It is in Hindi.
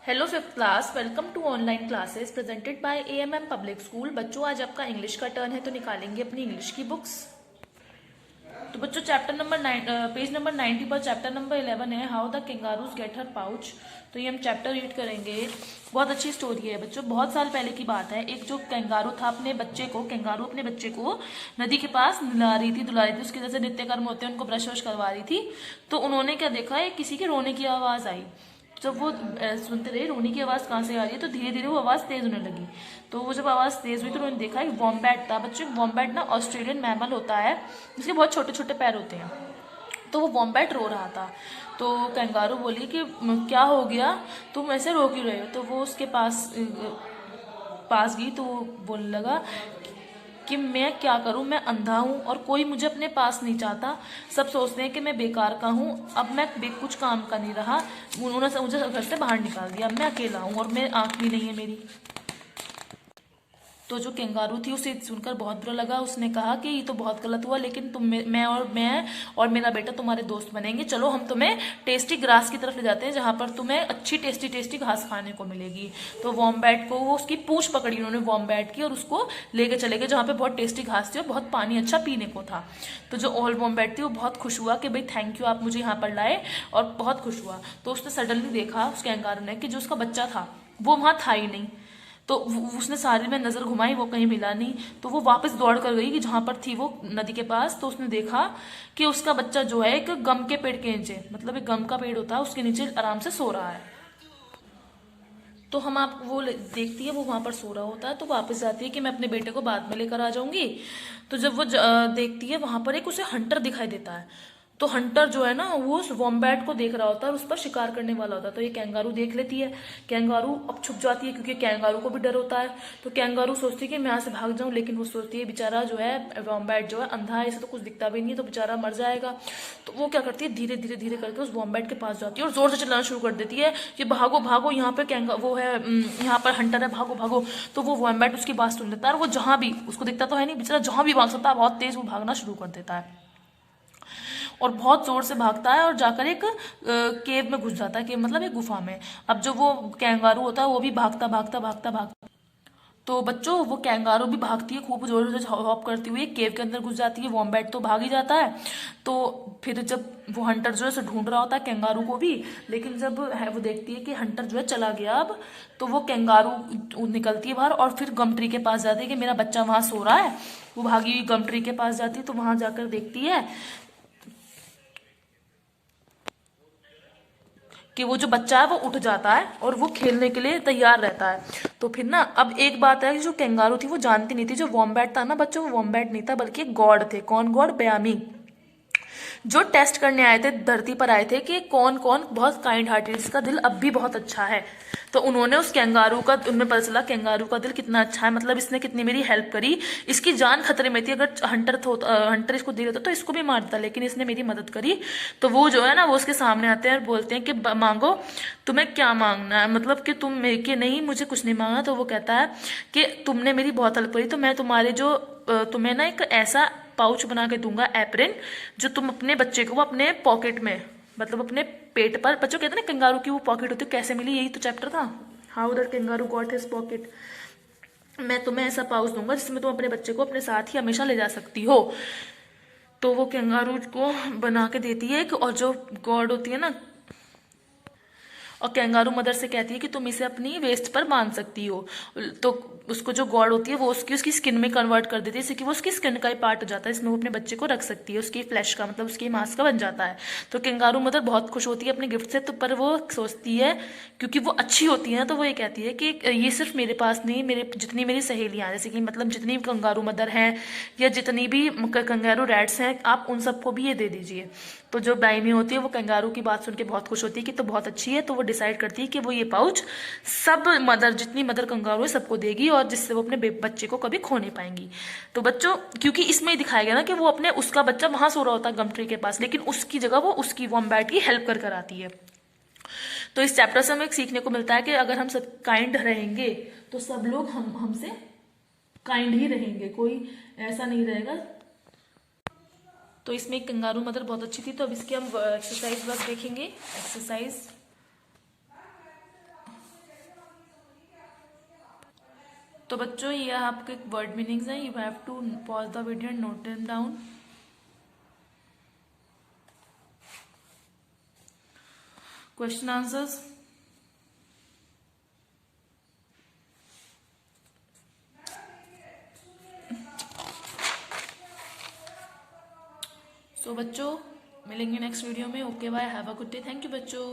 Hello fifth class, welcome to online classes presented by AMM public school. बच्चों, आज आपका इंग्लिश का टर्न है तो निकालेंगे अपनी इंग्लिश की बुक्स। तो बच्चों, चैप्टर नंबर 9 पेज नंबर 90 पर चैप्टर नंबर 11 है how the kangaroos get her pouch. तो ये हम चैप्टर रीड करेंगे। बहुत अच्छी स्टोरी है बच्चों, बहुत साल पहले की बात है। एक जो कैंगारू था कैंगारू अपने बच्चे को नदी के पास नला रही थी उसके जैसे नित्य कर्म होते हैं, उनको ब्रश वश करवा रही थी। तो उन्होंने क्या देखा, एक किसी के रोने की आवाज आई। जब वो सुनते रहे रोने की आवाज कहाँ से आ रही है, तो धीरे धीरे वो आवाज तेज होने लगी। तो वो जब आवाज तेज हुई तो उन्होंने देखा एक वॉम्बैट था। बच्चों, वॉम्बैट ना ऑस्ट्रेलियन मैमल होता है जिसके बहुत छोटे छोटे पैर होते हैं। तो वो वॉम्बैट रो रहा था। तो कैंगारू बोली कि क्या हो गया, तुम ऐसे रो क्यों रहे हो। तो वो उसके पास पास गई तो वो बोलने लगा कि मैं क्या करूं, मैं अंधा हूं और कोई मुझे अपने पास नहीं चाहता। सब सोचते हैं कि मैं बेकार का हूं। अब मैं कुछ काम का नहीं रहा, उन्होंने मुझे घर से बाहर निकाल दिया। मैं अकेला हूं और मैं आंख भी नहीं है मेरी। तो जो कैंगारू थी उसे सुनकर बहुत बुरा लगा। उसने कहा कि ये तो बहुत गलत हुआ, लेकिन मैं और मेरा बेटा तुम्हारे दोस्त बनेंगे। चलो हम तुम्हें टेस्टी ग्रास की तरफ ले जाते हैं जहां पर तुम्हें अच्छी टेस्टी टेस्टी घास खाने को मिलेगी। तो वॉम्बैट को वो उसकी पूंछ पकड़ी उन्होंने वॉम्बैट की और उसको लेके चले गए जहां पे बहुत टेस्टी घास थी और बहुत पानी अच्छा पीने को था। तो जो ओल्ड वॉम्बैट थी वो बहुत खुश हुआ कि भाई थैंक यू, आप मुझे यहाँ पर लाए, और बहुत खुश हुआ। तो उसने सडनली देखा उस कैंगारू ने कि जो उसका बच्चा था वो वहां था ही नहीं। तो उसने सारे में नजर घुमाई, वो कहीं मिला नहीं। तो वो वापस दौड़ कर गई कि जहां पर थी वो नदी के पास। तो उसने देखा कि उसका बच्चा जो है एक गम के पेड़ के नीचे, मतलब एक गम का पेड़ होता है उसके नीचे आराम से सो रहा है। तो हम आप वो देखती है वो वहां पर सो रहा होता है। तो वापस जाती है कि मैं अपने बेटे को बाद में लेकर आ जाऊंगी। तो जब वो देखती है वहां पर एक उसे हंटर दिखाई देता है। तो हंटर जो है ना वो उस वॉम्बैट को देख रहा होता है और उस पर शिकार करने वाला होता है। तो ये कैंगारू देख लेती है। कैंगारू अब छुप जाती है क्योंकि कैंगारू को भी डर होता है। तो कैंगारू सोचती है कि मैं यहाँ से भाग जाऊं, लेकिन वो सोचती है बेचारा जो है वॉम्बैट जो है अंधा है, इसे तो कुछ दिखता भी नहीं है, तो बेचारा मर जाएगा। तो वो क्या करती है, धीरे धीरे धीरे करके उस वॉम्बैट के पास जाती है और जोर से चिल्लाना शुरू कर देती है कि भागो भागो, यहाँ पे कैंगा वो है, यहाँ पर हंटर है, भागो भागो। तो वो वॉम्बैट उसकी बात सुन लेता है और वो जहां भी, उसको दिखता तो है नहीं बेचारा, जहां भी भाग सकता है बहुत तेज वो भागना शुरू कर देता है और बहुत जोर से भागता है और जाकर एक केव में घुस जाता है। केव मतलब एक गुफा में। अब जो वो कैंगारू होता है वो भी भागता भागता भागता भागता। तो बच्चों, वो कैंगारू भी भागती है खूब जोर से हॉप करती हुई, केव के अंदर घुस जाती है। वॉम्बैट तो भाग ही जाता है। तो फिर जब वो हंटर जो है उसे ढूंढ रहा होता है कैंगारू को भी, लेकिन जब है वो देखती है कि हंटर जो है चला गया अब, तो वो कैंगारू निकलती है बाहर और फिर गम ट्री के पास जाती है कि मेरा बच्चा वहां सो रहा है। वो भागी हुई गम ट्री के पास जाती है। तो वहां जाकर देखती है कि वो जो बच्चा है वो उठ जाता है और वो खेलने के लिए तैयार रहता है। तो फिर ना अब एक बात है कि जो कैंगारू थी वो जानती नहीं थी जो वॉम्बैट था ना बच्चों, वो वॉम्बैट नहीं था बल्कि एक गॉड थे। कौन गॉड? ब्यामी, जो टेस्ट करने आए थे, धरती पर आए थे कि कौन कौन बहुत काइंड हार्टेड, जिसका दिल अब भी बहुत अच्छा है। तो उन्होंने उस कैंगारू का, उनमें पता चला कैंगारू का दिल कितना अच्छा है, मतलब इसने कितनी मेरी हेल्प करी। इसकी जान खतरे में थी, अगर हंटर इसको दे देता तो इसको भी मार देता, लेकिन इसने मेरी मदद करी। तो वो जो है ना वो उसके सामने आते हैं और बोलते हैं कि मांगो, तुम्हें क्या मांगना है, मतलब कि तुम कि नहीं मुझे कुछ नहीं मांगना। तो वो कहता है कि तुमने मेरी बहुत हेल्प करी, तो मैं तुम्हारे जो तुम्हें ना एक ऐसा पाउच बना के दूंगा, एप्रिन, जो तुम अपने बच्चे को अपने पॉकेट में, मतलब अपने पेट पर, बच्चों कहते हैं ना कंगारू की वो पॉकेट होती है, कैसे मिली, यही तो चैप्टर था, how that kangaroo got his pocket. मैं तुम्हें ऐसा पाउच दूंगा जिसमें तुम अपने बच्चे को अपने साथ ही हमेशा ले जा सकती हो। तो वो कंगारू को बना के देती है और जो गॉड होती है ना, और कैंगारू मदर से कहती है कि तुम इसे अपनी वेस्ट पर बांध सकती हो। तो उसको जो गॉड होती है वो उसकी स्किन में कन्वर्ट कर देती है, जैसे कि वो उसकी स्किन का ही पार्ट हो जाता है, इसमें वो अपने बच्चे को रख सकती है, उसकी फ्लैश का मतलब उसकी मांस का बन जाता है। तो कैंगारू मदर बहुत खुश होती है अपने गिफ्ट से। तो पर वो सोचती है, क्योंकि वो अच्छी होती है ना, तो वो ये कहती है कि ये सिर्फ मेरे पास नहीं, मेरे जितनी मेरी सहेलियां हैं, जैसे कि मतलब जितनी कंगारू मदर हैं या जितनी भी कंगारू रैट्स हैं, आप उन सबको भी ये दे दीजिए। तो जो बाइमी होती है वो कंगारू की बात सुन के बहुत खुश होती है कि तो बहुत अच्छी है। तो वो डिसाइड करती है कि वो ये पाउच सब मदर, जितनी मदर कंगारू है सबको देगी, और जिससे वो अपने बच्चे को कभी खो नहीं पाएंगी। तो बच्चों, क्योंकि इसमें दिखाया गया ना कि वो अपने, उसका बच्चा वहां सो रहा होता है गम ट्री के पास, लेकिन उसकी जगह वो उसकी वॉम्बैट की हेल्प कर आती है। तो इस चैप्टर से हमें सीखने को मिलता है कि अगर हम सब काइंड रहेंगे तो सब लोग हमसे काइंड ही रहेंगे, कोई ऐसा नहीं रहेगा। तो इसमें एक कंगारू मदर बहुत अच्छी थी। तो अब इसकी हम एक्सरसाइज वर्क देखेंगे। एक्सरसाइज तो बच्चों ये आपके वर्ड मीनिंग्स हैं, you have to pause the video and note them down. Question answers. So बच्चों मिलेंगे नेक्स्ट वीडियो में। Okay bye, have a good day, thank you बच्चों।